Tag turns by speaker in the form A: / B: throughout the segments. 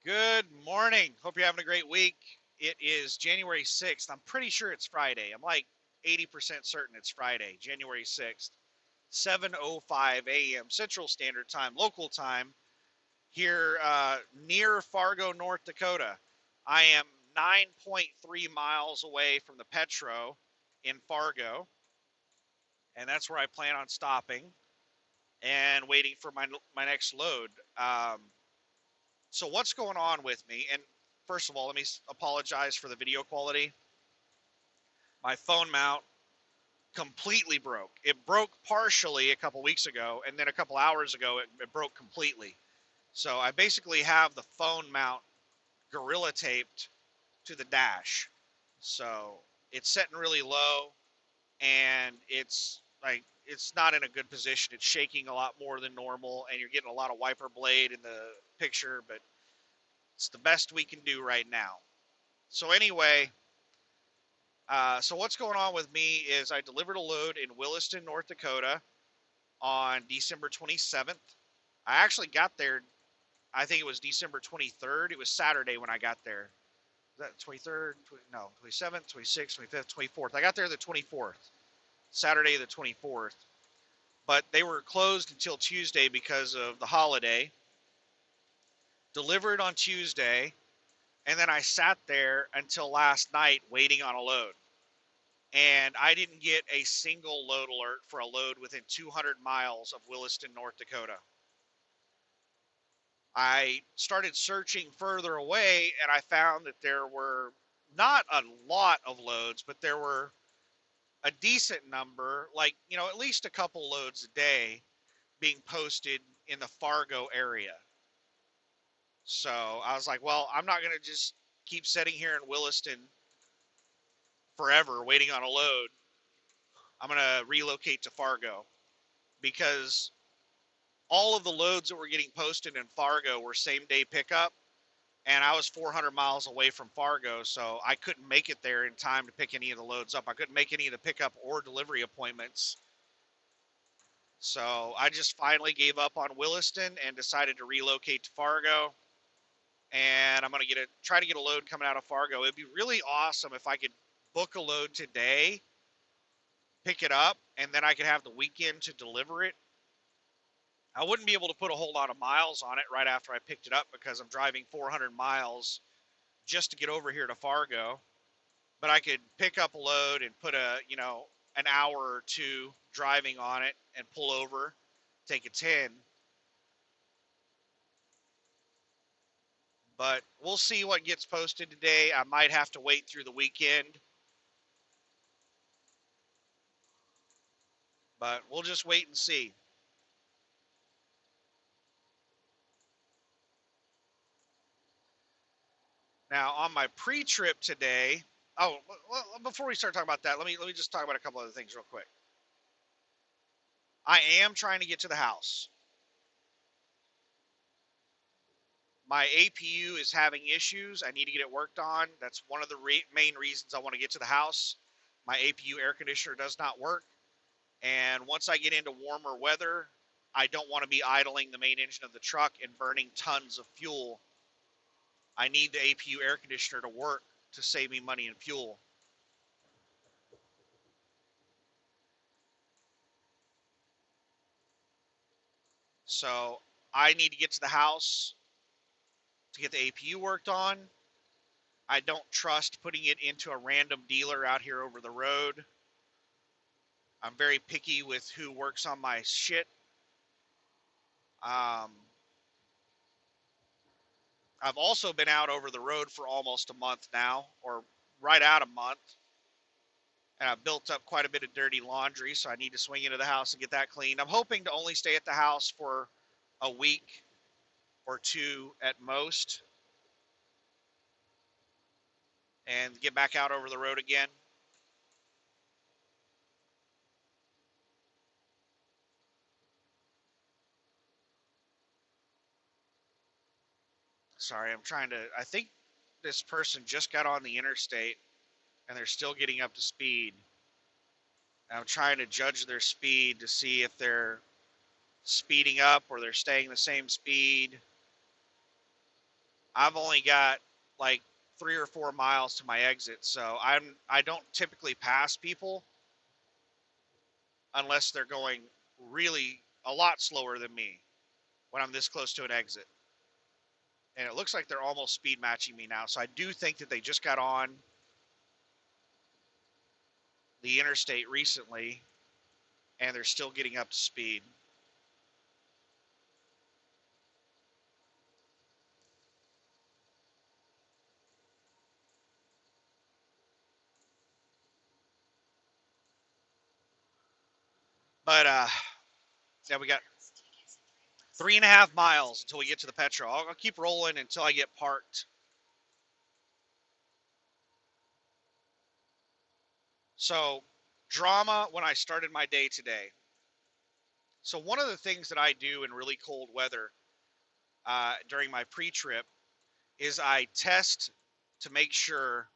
A: Good morning. Hope you're having a great week. It is January 6th. I'm pretty sure it's Friday. I'm like 80% certain it's Friday, January 6th, 7:05 a.m. Central Standard Time, local time here near Fargo, North Dakota. I am 9.3 miles away from the Petro in Fargo, and that's where I plan on stopping and waiting for my next load. So what's going on with me? And first of all, let me apologize for the video quality. My phone mount completely broke. It broke partially a couple weeks ago, and then a couple hours ago, it broke completely. So I basically have the phone mount gorilla taped to the dash. So it's setting really low, and it's not in a good position. It's shaking a lot more than normal, and you're getting a lot of wiper blade in the picture, but it's the best we can do right now. So anyway, so what's going on with me is I delivered a load in Williston, North Dakota on December 27th. I actually got there, I think it was December 23rd. It was Saturday when I got there. Was that 23rd? No, 27th, 26th, 25th, 24th. I got there the 24th, Saturday the 24th. But they were closed until Tuesday because of the holiday. Delivered on Tuesday, and then I sat there until last night waiting on a load. And I didn't get a single load alert for a load within 200 miles of Williston, North Dakota. I started searching further away and I found that there were not a lot of loads, but there were a decent number, like, at least a couple loads a day being posted in the Fargo area. So I was like, well, I'm not going to just keep sitting here in Williston forever waiting on a load. I'm going to relocate to Fargo because all of the loads that were getting posted in Fargo were same day pickup, and I was 400 miles away from Fargo, so I couldn't make it there in time to pick any of the loads up. I couldn't make any of the pickup or delivery appointments. So I just finally gave up on Williston and decided to relocate to Fargo. And I'm going to try to get a load coming out of Fargo. It'd be really awesome if I could book a load today, pick it up, and then I could have the weekend to deliver it. I wouldn't be able to put a whole lot of miles on it right after I picked it up because I'm driving 400 miles just to get over here to Fargo. But I could pick up a load and put an hour or two driving on it and pull over, take a 10. But we'll see what gets posted today. I might have to wait through the weekend, but we'll just wait and see. Now, on my pre-trip today, oh, well, before we start talking about that, let me just talk about a couple other things real quick. I am trying to get to the house. My APU is having issues. I need to get it worked on. That's one of the main reasons I want to get to the house. My APU air conditioner does not work. And once I get into warmer weather, I don't want to be idling the main engine of the truck and burning tons of fuel. I need the APU air conditioner to work to save me money in fuel. So I need to get to the house to get the APU worked on. I don't trust putting it into a random dealer out here over the road. I'm very picky with who works on my shit. Um, I've also been out over the road for almost a month now, or right out a month. And I've built up quite a bit of dirty laundry, so I need to swing into the house and get that cleaned. I'm hoping to only stay at the house for a week or two at most and get back out over the road again. Sorry, I think this person just got on the interstate and they're still getting up to speed. I'm trying to judge their speed to see if they're speeding up or they're staying the same speed. I've only got like 3 or 4 miles to my exit, so I don't typically pass people unless they're going really a lot slower than me when I'm this close to an exit. And it looks like they're almost speed matching me now. So I do think that they just got on the interstate recently and they're still getting up to speed. But yeah, we got 3.5 miles until we get to the Petro. I'll keep rolling until I get parked. So, drama when I started my day today. So, one of the things that I do in really cold weather during my pre trip is I test to make sure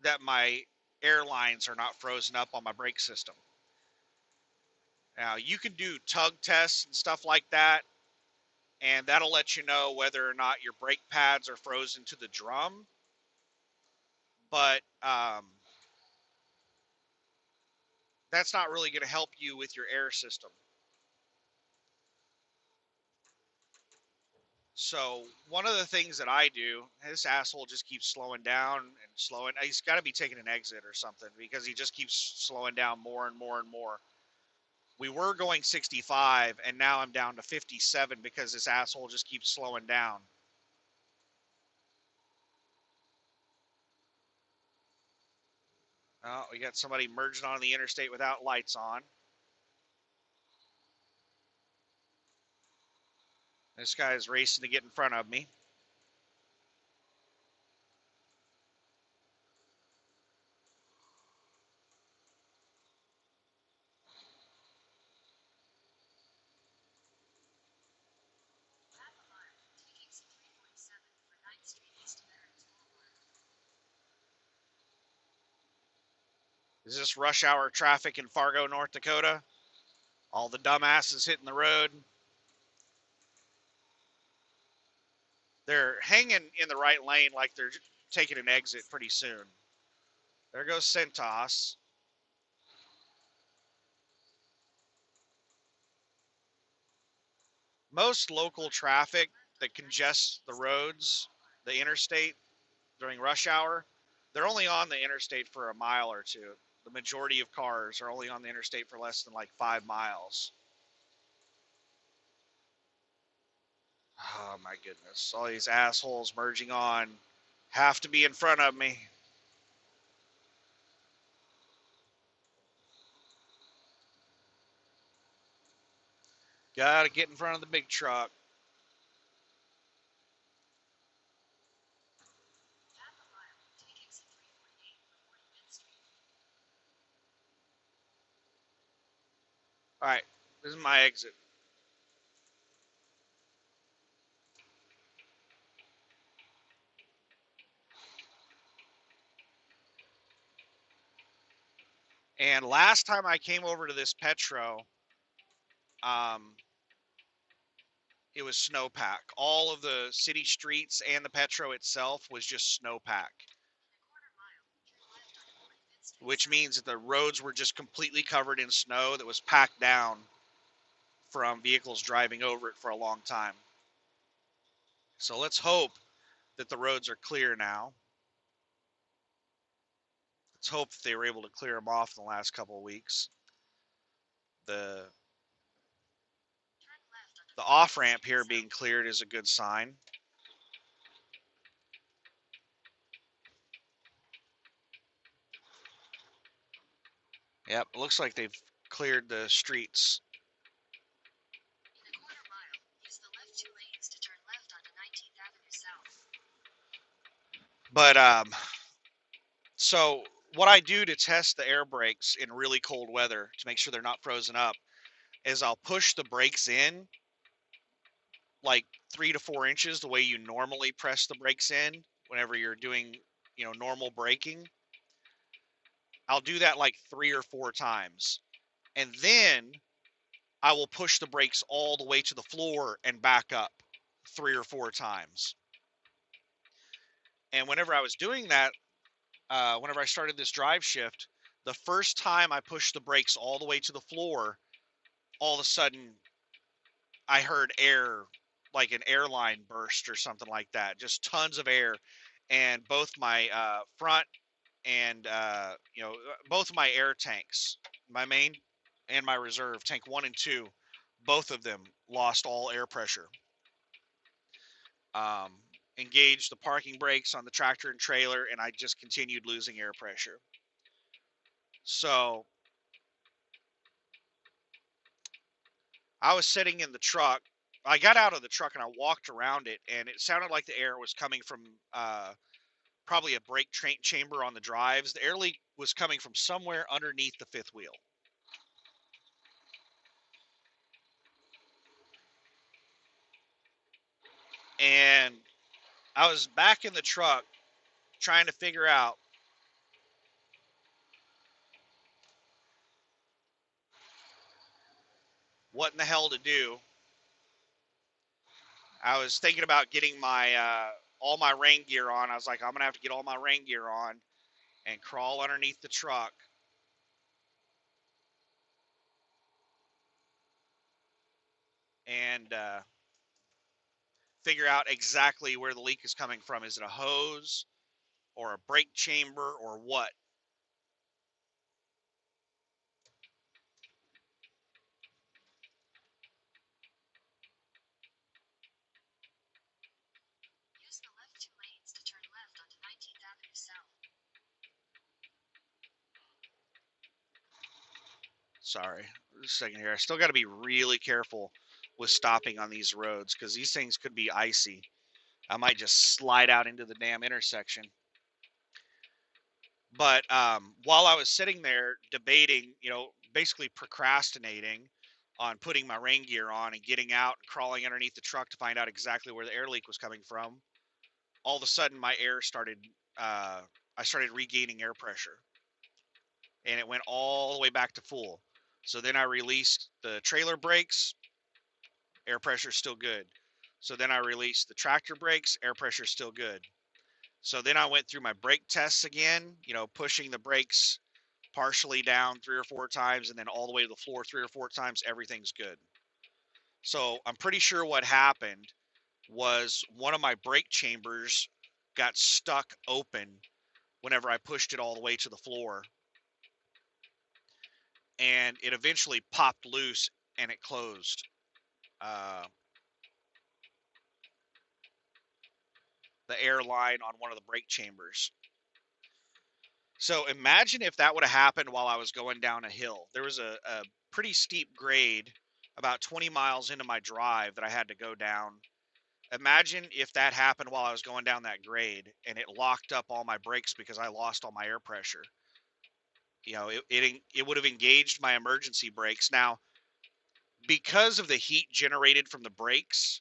A: that my air lines are not frozen up on my brake system. Now, you can do tug tests and stuff like that, and that'll let you know whether or not your brake pads are frozen to the drum. But that's not really going to help you with your air system. So one of the things that I do, this asshole just keeps slowing down and slowing. He's got to be taking an exit or something because he just keeps slowing down more and more and more. We were going 65 and now I'm down to 57 because this asshole just keeps slowing down. Oh, we got somebody merging on the interstate without lights on. This guy is racing to get in front of me. Is this rush hour traffic in Fargo, North Dakota? All the dumbasses hitting the road. They're hanging in the right lane like they're taking an exit pretty soon. There goes Centos. Most local traffic that congests the roads, the interstate during rush hour, they're only on the interstate for a mile or two. The majority of cars are only on the interstate for less than like 5 miles. Oh my goodness. All these assholes merging on have to be in front of me. Gotta get in front of the big truck. All right, this is my exit. And last time I came over to this Petro, um, it was snowpack. All of the city streets and the Petro itself was just snowpack, which means that the roads were just completely covered in snow that was packed down from vehicles driving over it for a long time. So let's hope that the roads are clear now. Let's hope that they were able to clear them off in the last couple of weeks. The the off ramp here being cleared is a good sign. Yep, it looks like they've cleared the streets. But so what I do to test the air brakes in really cold weather to make sure they're not frozen up is I'll push the brakes in like 3 to 4 inches the way you normally press the brakes in whenever you're doing, normal braking. I'll do that like 3 or 4 times. And then I will push the brakes all the way to the floor and back up 3 or 4 times. And whenever I was doing that, whenever I started this drive shift, the first time I pushed the brakes all the way to the floor, all of a sudden I heard air, like an airline burst or something like that, just tons of air. And both my front and, both of my air tanks, my main and my reserve, tank 1 and 2, both of them lost all air pressure. Um, Engaged the parking brakes on the tractor and trailer, and I just continued losing air pressure. So I was sitting in the truck. I got out of the truck and I walked around it, and it sounded like the air was coming from probably a brake chamber on the drives. The air leak was coming from somewhere underneath the fifth wheel. And I was back in the truck trying to figure out what in the hell to do. I was thinking about getting my all my rain gear on. I was like, I'm gonna have to get all my rain gear on and crawl underneath the truck and figure out exactly where the leak is coming from. Is it a hose or a brake chamber or what?
B: Use the left 2 lanes to turn left onto 19th Avenue South.
A: Sorry, just a second here. I still got to be really careful with stopping on these roads because these things could be icy. I might just slide out into the damn intersection. But while I was sitting there debating, basically procrastinating on putting my rain gear on and getting out and crawling underneath the truck to find out exactly where the air leak was coming from, all of a sudden my air started, uh, I started regaining air pressure, and it went all the way back to full. So then I released the trailer brakes, air pressure still good. So then I released the tractor brakes, air pressure still good. So then I went through my brake tests again, pushing the brakes partially down 3 or 4 times and then all the way to the floor 3 or 4 times. Everything's good. So I'm pretty sure what happened was one of my brake chambers got stuck open whenever I pushed it all the way to the floor, and it eventually popped loose and it closed. Uh, the air line on one of the brake chambers. So imagine if that would have happened while I was going down a hill. There was a pretty steep grade about 20 miles into my drive that I had to go down. Imagine if that happened while I was going down that grade and it locked up all my brakes because I lost all my air pressure. It would have engaged my emergency brakes. Now, because of the heat generated from the brakes,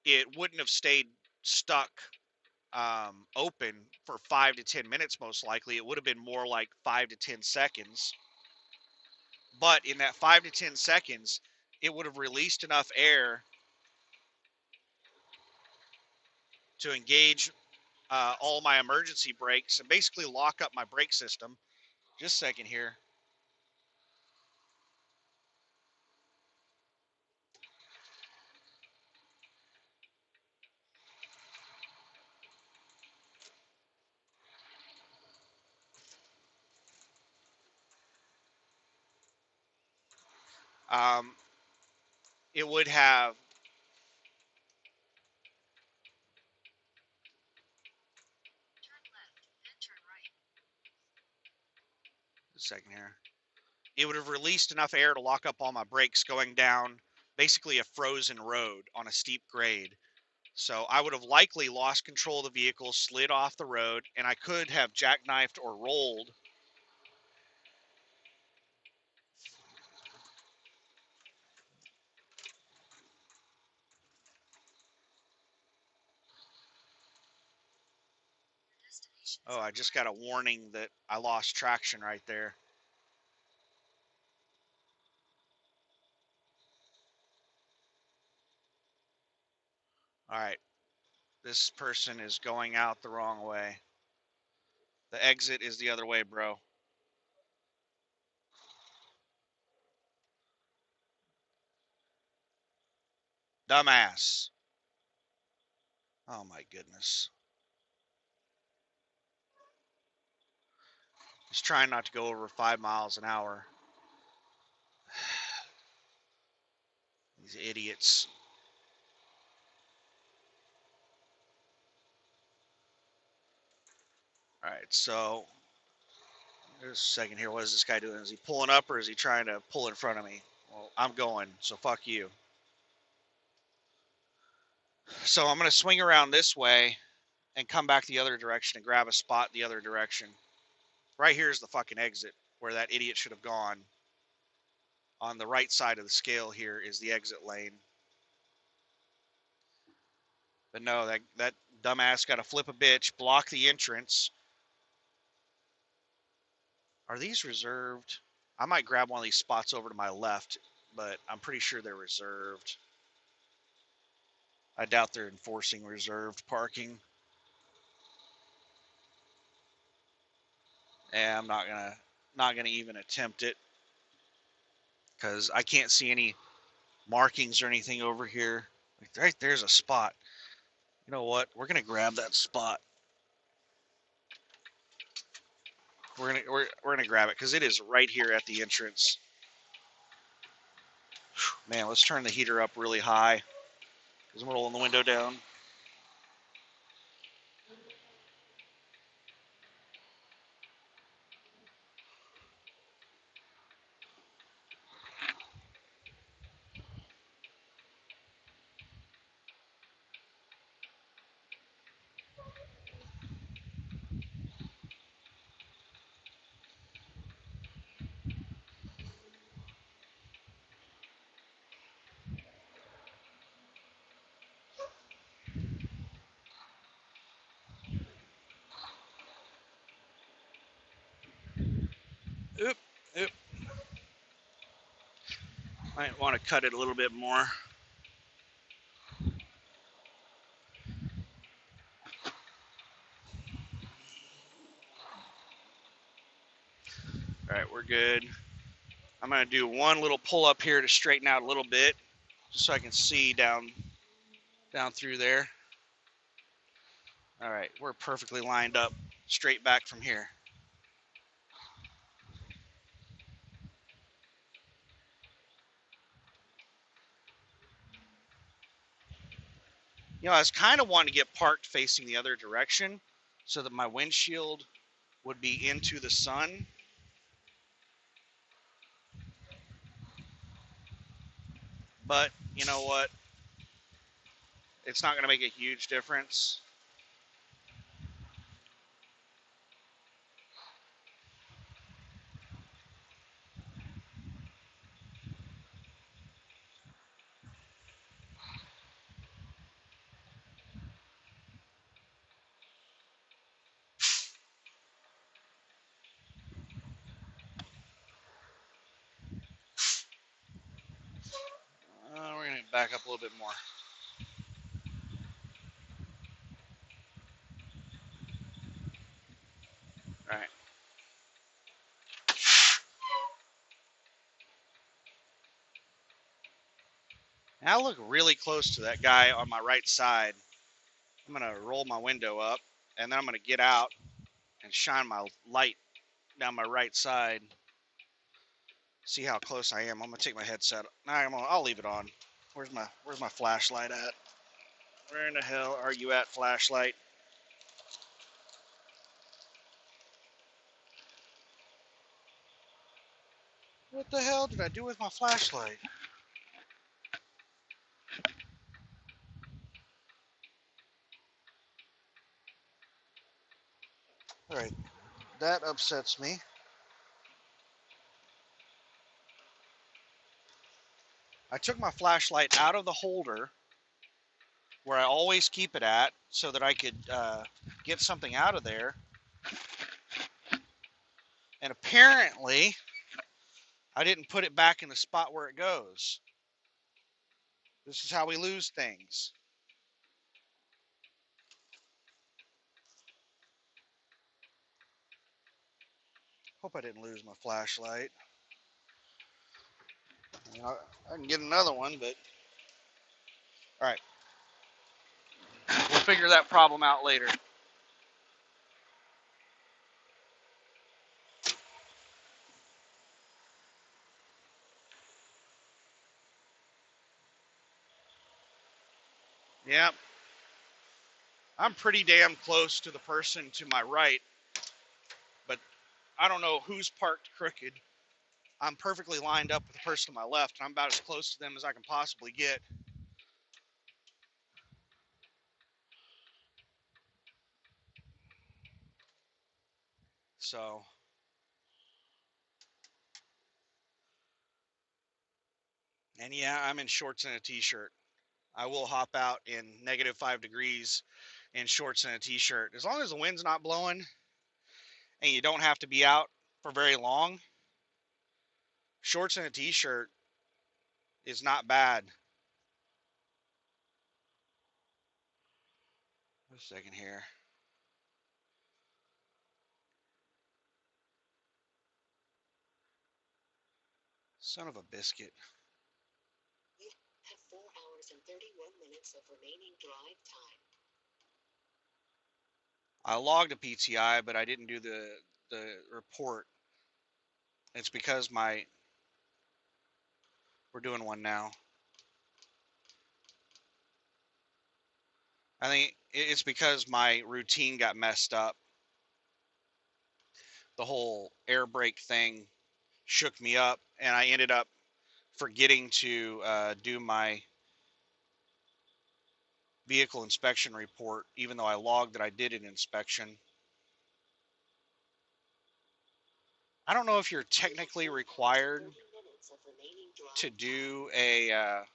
A: it wouldn't have stayed stuck open for 5 to 10 minutes. Most likely, it would have been more like 5 to 10 seconds. But in that 5 to 10 seconds, it would have released enough air to engage all my emergency brakes and basically lock up my brake system. Just a second here. Um, it would have.
B: Turn left, then turn right.
A: A second here. It would have released enough air to lock up all my brakes going down basically a frozen road on a steep grade. So I would have likely lost control of the vehicle, slid off the road, and I could have jackknifed or rolled.
B: Your destination is
A: Oh, I
B: on the
A: just got
B: right.
A: a warning that I lost traction right there. All right. This person is going out the wrong way. The exit is the other way, bro. Dumbass. Oh my goodness. He's trying not to go over 5 miles an hour. These idiots. All right, so there's a second here. What is this guy doing? Is he pulling up or is he trying to pull in front of me? Well, I'm going, so fuck you. So I'm going to swing around this way and come back the other direction and grab a spot the other direction. Right here is the fucking exit where that idiot should have gone. On the right side of the scale here is the exit lane. But no, that dumbass got to flip a bitch, block the entrance. Are these reserved? I might grab one of these spots over to my left, but I'm pretty sure they're reserved. I doubt they're enforcing reserved parking. Yeah, I'm not gonna even attempt it because I can't see any markings or anything over here. Like, right there's a spot. You know what? We're gonna grab that spot. We're gonna grab it because it is right here at the entrance. Man, let's turn the heater up really high because I'm rolling the window down. Oop, oop. Might want to cut it a little bit more. All right, we're good. I'm gonna do one little pull up here to straighten out a little bit, just so I can see down through there. All right, we're perfectly lined up, straight back from here. You know, I was kind of wanting to get parked facing the other direction so that my windshield would be into the sun. But you know what? It's not going to make a huge difference. We're going to back up a little bit more. All right. Now I look really close to that guy on my right side. I'm going to roll my window up, and then I'm going to get out and shine my light down my right side. See how close I am. I'm going to take my headset. I'll leave it on. Where's my flashlight at? Where in the hell are you at, flashlight? What the hell did I do with my flashlight? All right, that upsets me. I took my flashlight out of the holder where I always keep it at so that I could get something out of there. And apparently, I didn't put it back in the spot where it goes. This is how we lose things. Hope I didn't lose my flashlight. I can get another one, but all right. We'll figure that problem out later. Yeah, I'm pretty damn close to the person to my right, but I don't know who's parked crooked. I'm perfectly lined up with the person to my left, and I'm about as close to them as I can possibly get. So, and yeah, I'm in shorts and a t-shirt. I will hop out in -5 degrees in shorts and a t-shirt. As long as the wind's not blowing and you don't have to be out for very long, shorts and a t-shirt is not bad. Wait a second here. Son of a biscuit.
B: You have 4 hours and 31 minutes of remaining drive time.
A: I logged a PTI, but I didn't do the report. It's because we're doing one now. I think it's because my routine got messed up. The whole air brake thing shook me up, and I ended up forgetting to do my vehicle inspection report, even though I logged that I did an inspection. I don't know if you're technically required to do a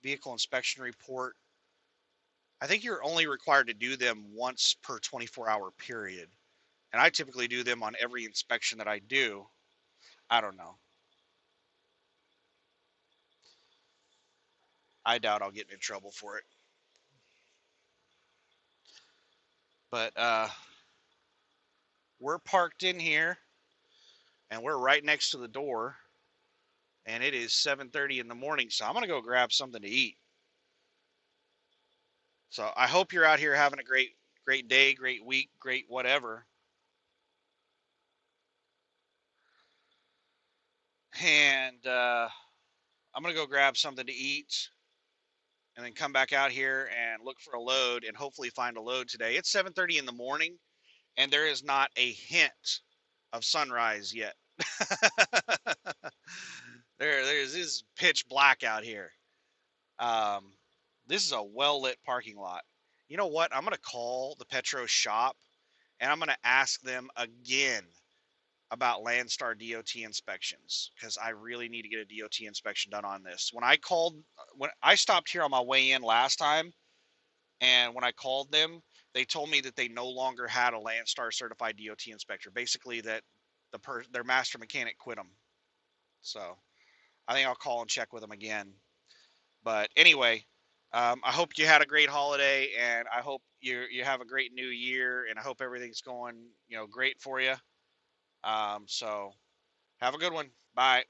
A: vehicle inspection report. I think you're only required to do them once per 24-hour period. And I typically do them on every inspection that I do. I don't know. I doubt I'll get in trouble for it. But we're parked in here and we're right next to the door. And it is 7:30 in the morning, so I'm going to go grab something to eat. So I hope you're out here having a great day, great week, great whatever. And I'm going to go grab something to eat and then come back out here and look for a load and hopefully find a load today. It's 7:30 in the morning and there is not a hint of sunrise yet. There's this is pitch black out here. Um, this is a well lit parking lot. You know what? I'm gonna call the Petro shop and I'm gonna ask them again about Landstar DOT inspections because I really need to get a DOT inspection done on this. When I stopped here on my way in last time, and when I called them, they told me that they no longer had a Landstar certified DOT inspector. Basically, that their master mechanic quit them. So I think I'll call and check with them again. But anyway, I hope you had a great holiday, and I hope you have a great new year, and I hope everything's going great for you. So have a good one. Bye.